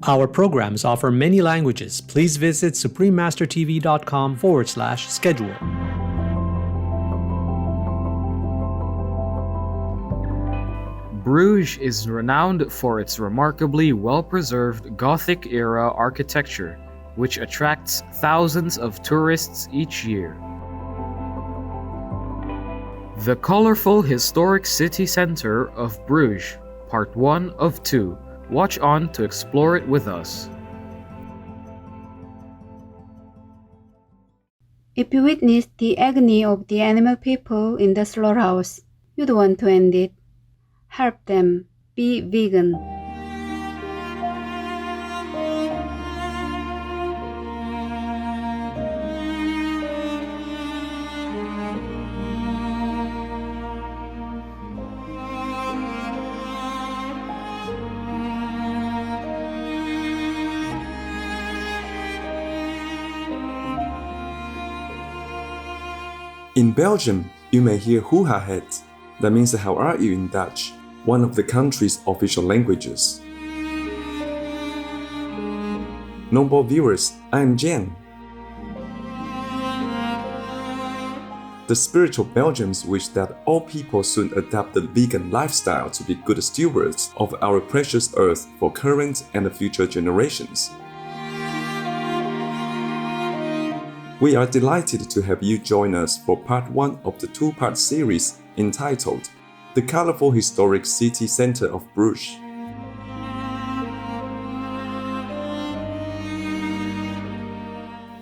Our programs offer many languages. Please visit suprememastertv.com/schedule. Bruges is renowned for its remarkably well-preserved Gothic-era architecture, which attracts thousands of tourists each year. The colorful historic city center of Bruges, Part 1 of 2. Watch on to explore it with us. If you witnessed the agony of the animal people in the slaughterhouse, you'd want to end it. Help them. Be vegan. In Belgium, you may hear hoo-ha het. That means how are you in Dutch, one of the country's official languages. Noble viewers, I am Jen. The spiritual Belgians wish that all people soon adopt the vegan lifestyle to be good stewards of our precious earth for current and future generations. We are delighted to have you join us for part 1 of the 2-part series entitled The Colorful Historic City Center of Bruges.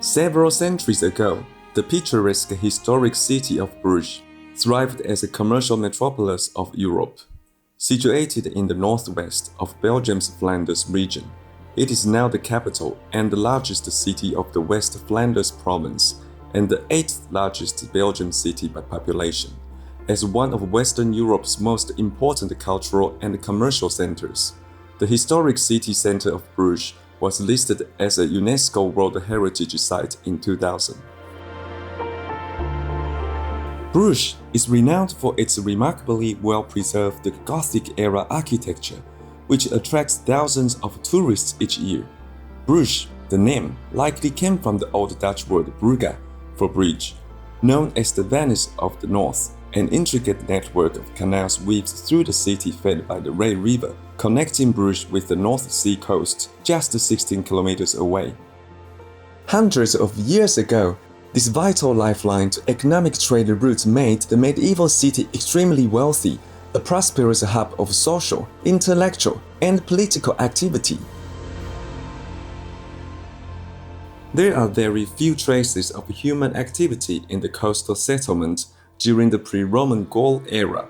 Several centuries ago, the picturesque historic city of Bruges thrived as a commercial metropolis of Europe. Situated in the northwest of Belgium's Flanders region, it is now the capital and the largest city of the West Flanders province and the 8th largest Belgian city by population, as one of Western Europe's most important cultural and commercial centers. The historic city center of Bruges was listed as a UNESCO World Heritage Site in 2000. Bruges is renowned for its remarkably well-preserved Gothic-era architecture, which attracts thousands of tourists each year. Bruges, the name, likely came from the Old Dutch word Brugge for bridge, known as the Venice of the North. An intricate network of canals weaves through the city fed by the Ray River, connecting Bruges with the North Sea coast just 16 kilometers away. Hundreds of years ago, this vital lifeline to economic trade routes made the medieval city extremely wealthy, a prosperous hub of social, intellectual, and political activity. There are very few traces of human activity in the coastal settlement during the pre-Roman Gaul era.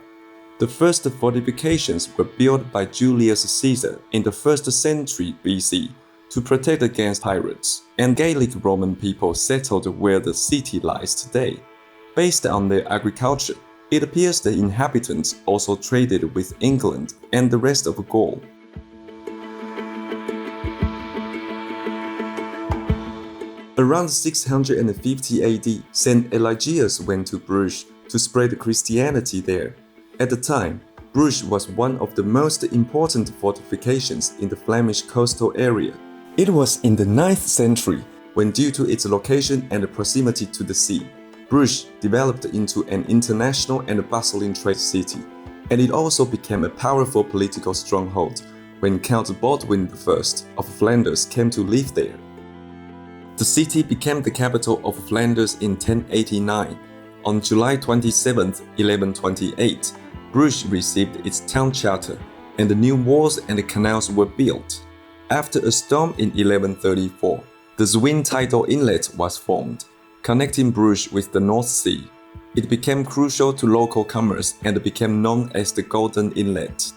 The first fortifications were built by Julius Caesar in the 1st century BC to protect against pirates, and Gaelic Roman people settled where the city lies today. Based on their agriculture, it appears the inhabitants also traded with England and the rest of Gaul. Around 650 AD, St. Eligius went to Bruges to spread Christianity there. At the time, Bruges was one of the most important fortifications in the Flemish coastal area. It was in the 9th century when, due to its location and proximity to the sea, Bruges developed into an international and bustling trade city, and it also became a powerful political stronghold when Count Baldwin I of Flanders came to live there. The city became the capital of Flanders in 1089. On July 27, 1128, Bruges received its town charter, and the new walls and canals were built. After a storm in 1134, the Zwin tidal inlet was formed, connecting Bruges with the North Sea. It became crucial to local commerce and became known as the Golden Inlet.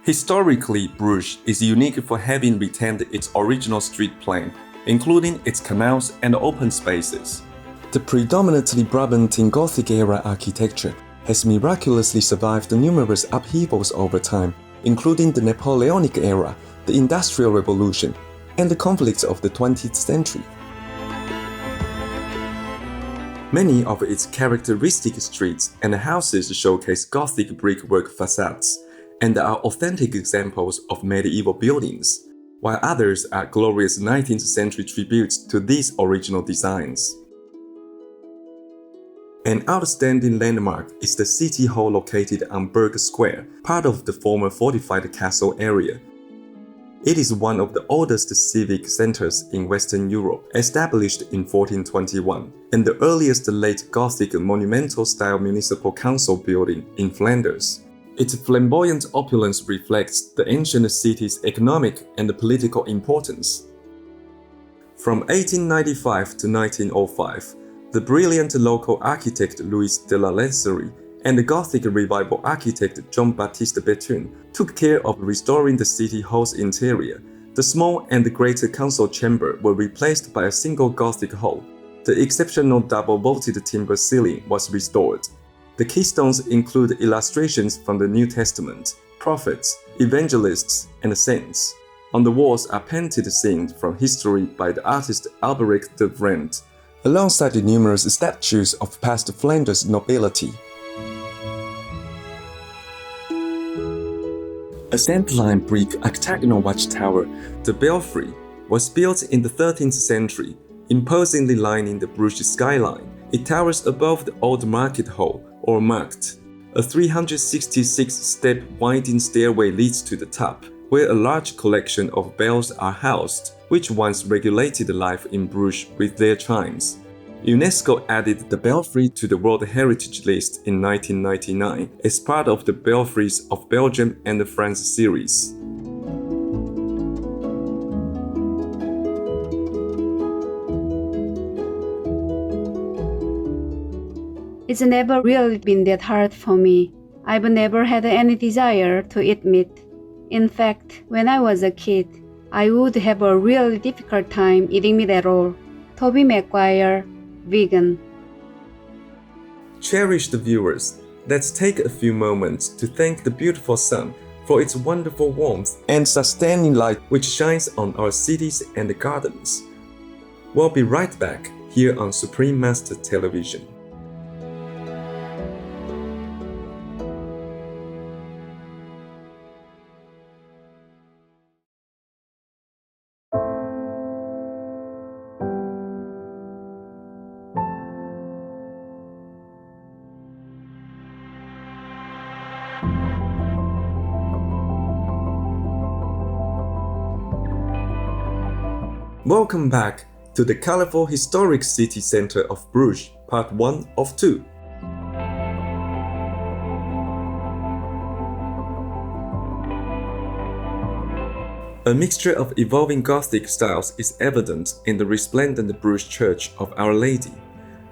Historically, Bruges is unique for having retained its original street plan, including its canals and open spaces. The predominantly Brabantin Gothic-era architecture has miraculously survived numerous upheavals over time, including the Napoleonic era, the Industrial Revolution, and the conflicts of the 20th century. Many of its characteristic streets and houses showcase Gothic brickwork facades and are authentic examples of medieval buildings. while others are glorious 19th century tributes to these original designs. An outstanding landmark is the City Hall located on Berg Square, part of the former fortified castle area. It is one of the oldest civic centers in Western Europe, established in 1421, and the earliest late Gothic monumental-style municipal council building in Flanders. Its flamboyant opulence reflects the ancient city's economic and political importance. From 1895 to 1905, the brilliant local architect Louis de la Lancerie and the Gothic revival architect Jean-Baptiste Béthune took care of restoring the city hall's interior. The small and greater council chamber were replaced by a single Gothic hall. The exceptional double-vaulted timber ceiling was restored. The keystones include illustrations from the New Testament, prophets, evangelists, and saints. On the walls are painted scenes from history by the artist Alberic de Vrent, alongside the numerous statues of past Flanders nobility. A sand-line brick octagonal watchtower, the Belfry, was built in the 13th century, imposingly lining the Bruges skyline. It towers above the Old Market Hall, or Markt. A 366-step winding stairway leads to the top, where a large collection of bells are housed, which once regulated life in Bruges with their chimes. UNESCO added the Belfry to the World Heritage List in 1999 as part of the Belfries of Belgium and France series. It's never really been that hard for me. I've never had any desire to eat meat. In fact, when I was a kid, I would have a really difficult time eating meat at all. Toby Maguire, vegan. Cherished viewers, let's take a few moments to thank the beautiful sun for its wonderful warmth and sustaining light which shines on our cities and gardens. We'll be right back here on Supreme Master Television. Welcome back to the colorful historic city center of Bruges, part 1 of 2. A mixture of evolving Gothic styles is evident in the resplendent Bruges Church of Our Lady.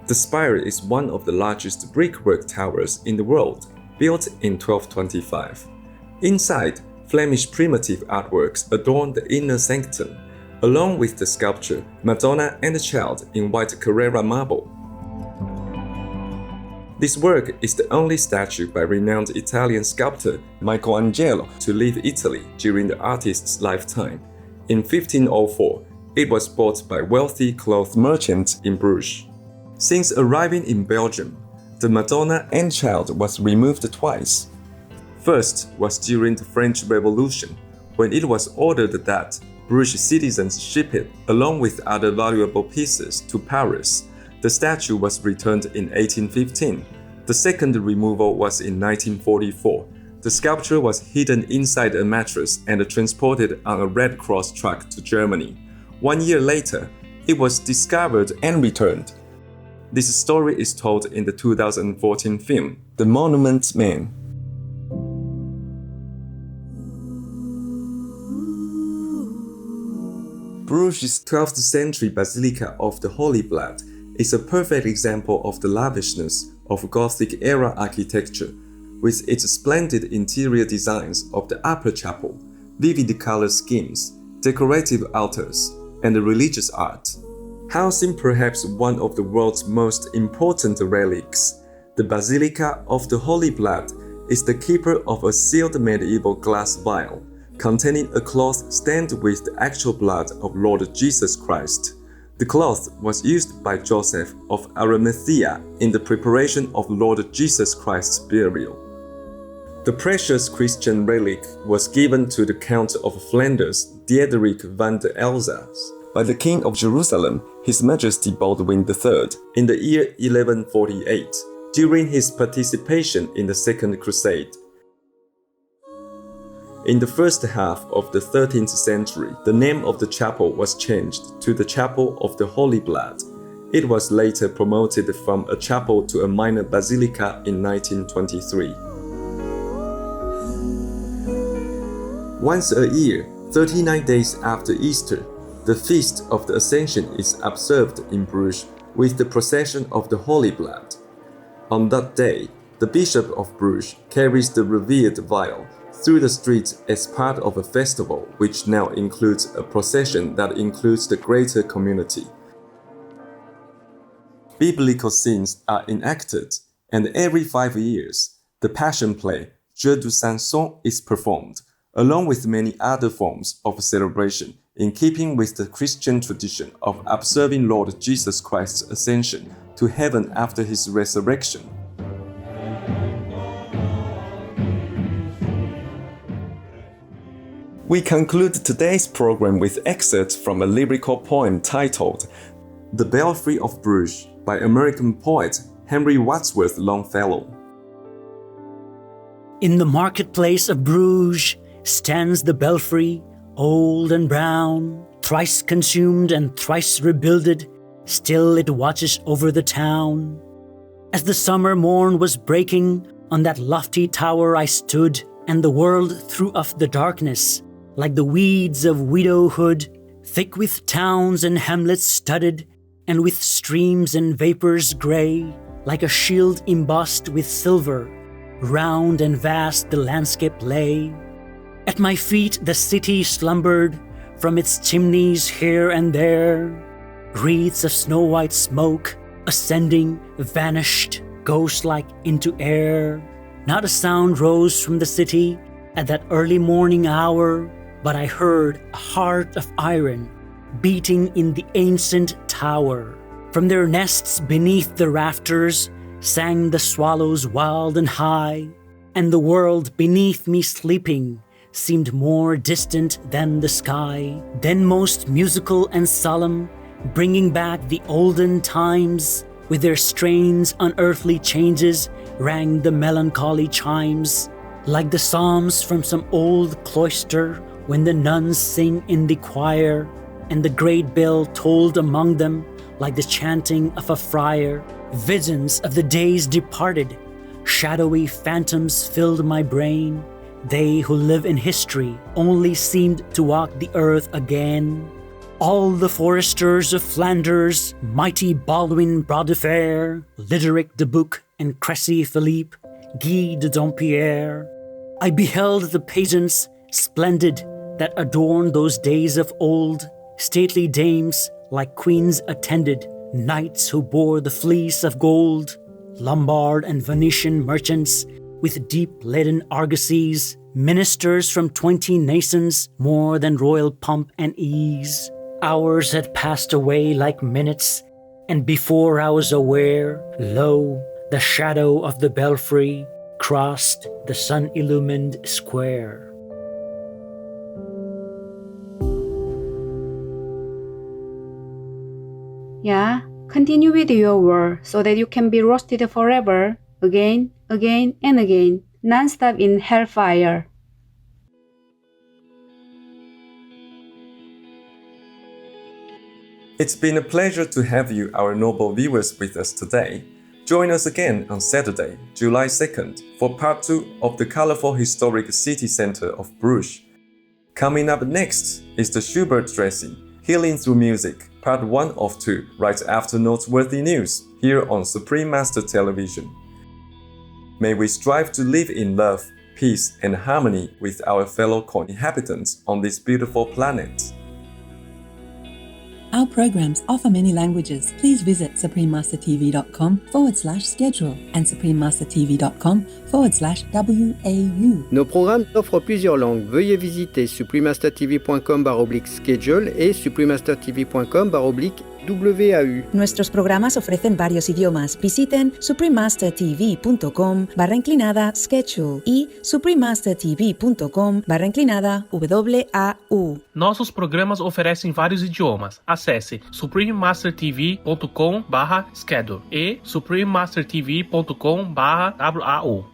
The spire is one of the largest brickwork towers in the world, built in 1225. Inside, Flemish primitive artworks adorn the inner sanctum, along with the sculpture Madonna and the Child in white Carrara marble. This work is the only statue by renowned Italian sculptor Michelangelo to leave Italy during the artist's lifetime. In 1504, it was bought by wealthy cloth merchants in Bruges. Since arriving in Belgium, the Madonna and Child was removed twice. First was during the French Revolution, when it was ordered that Bruges citizens ship it, along with other valuable pieces, to Paris. The statue was returned in 1815. The second removal was in 1944. The sculpture was hidden inside a mattress and transported on a Red Cross truck to Germany. 1 year later, it was discovered and returned. This story is told in the 2014 film, The Monument Man. Bruges' 12th century Basilica of the Holy Blood is a perfect example of the lavishness of Gothic-era architecture, with its splendid interior designs of the upper chapel, vivid color schemes, decorative altars, and religious art. Housing perhaps one of the world's most important relics, the Basilica of the Holy Blood is the keeper of a sealed medieval glass vial containing a cloth stained with the actual blood of Lord Jesus Christ. The cloth was used by Joseph of Arimathea in the preparation of Lord Jesus Christ's burial. The precious Christian relic was given to the Count of Flanders, Diederik van der Elzas by the King of Jerusalem, His Majesty Baldwin III, in the year 1148, during his participation in the Second Crusade. In the first half of the 13th century, the name of the chapel was changed to the Chapel of the Holy Blood. It was later promoted from a chapel to a minor basilica in 1923. Once a year, 39 days after Easter, the Feast of the Ascension is observed in Bruges with the procession of the Holy Blood. On that day, the Bishop of Bruges carries the revered vial through the streets as part of a festival which now includes a procession that includes the greater community. Biblical scenes are enacted, and every 5 years, the Passion play Jeu du Samson is performed, along with many other forms of celebration, in keeping with the Christian tradition of observing Lord Jesus Christ's ascension to heaven after his resurrection. We conclude today's program with excerpts from a lyrical poem titled The Belfry of Bruges by American poet Henry Wattsworth Longfellow. In the marketplace of Bruges stands the belfry, old and brown, thrice consumed and thrice rebuilded, still it watches over the town. As the summer morn was breaking, on that lofty tower I stood, and the world threw off the darkness, like the weeds of widowhood, thick with towns and hamlets studded, and with streams and vapors grey, like a shield embossed with silver, round and vast the landscape lay. At my feet the city slumbered, from its chimneys here and there, wreaths of snow-white smoke, ascending, vanished, ghost-like into air. Not a sound rose from the city at that early morning hour, but I heard a heart of iron beating in the ancient tower. From their nests beneath the rafters sang the swallows wild and high, and the world beneath me sleeping seemed more distant than the sky. Then most musical and solemn, bringing back the olden times, with their strains unearthly changes, rang the melancholy chimes, like the psalms from some old cloister when the nuns sing in the choir, and the great bell tolled among them like the chanting of a friar. Visions of the days departed, shadowy phantoms filled my brain. They who live in history only seemed to walk the earth again. All the foresters of Flanders, mighty Baldwin Bras de Fer, Lyric de Buc and Cressy Philippe, Guy de Dampierre. I beheld the pageants splendid that adorned those days of old, stately dames like queens attended, knights who bore the fleece of gold, Lombard and Venetian merchants with deep-laden argosies, ministers from 20 nations, more than royal pomp and ease. Hours had passed away like minutes, and before I was aware, lo, the shadow of the belfry crossed the sun-illumined square. Yeah, continue with your work so that you can be roasted forever, again, again, and again, non-stop in hellfire. It's been a pleasure to have you, our noble viewers, with us today. Join us again on Saturday, July 2nd, for part 2 of the colorful historic city center of Bruges. Coming up next is the Schubert Dressing, Healing Through Music, part 1 of 2, right after Noteworthy News, here on Supreme Master Television. May we strive to live in love, peace, and harmony with our fellow co-inhabitants on this beautiful planet. Our programs offer many languages. Please visit suprememastertv.com/schedule and suprememastertv.com/WAU. Nos programmes offrent plusieurs langues. Veuillez visiter suprememastertv.com/schedule et suprememastertv.com/ WAU. Nuestros programas ofrecen varios idiomas. Visiten suprememastertv.com/schedule y suprememastertv.com/WAU. Nossos programas oferecem vários idiomas. Acesse suprememastertv.com/schedule e suprememastertv.com/WAU.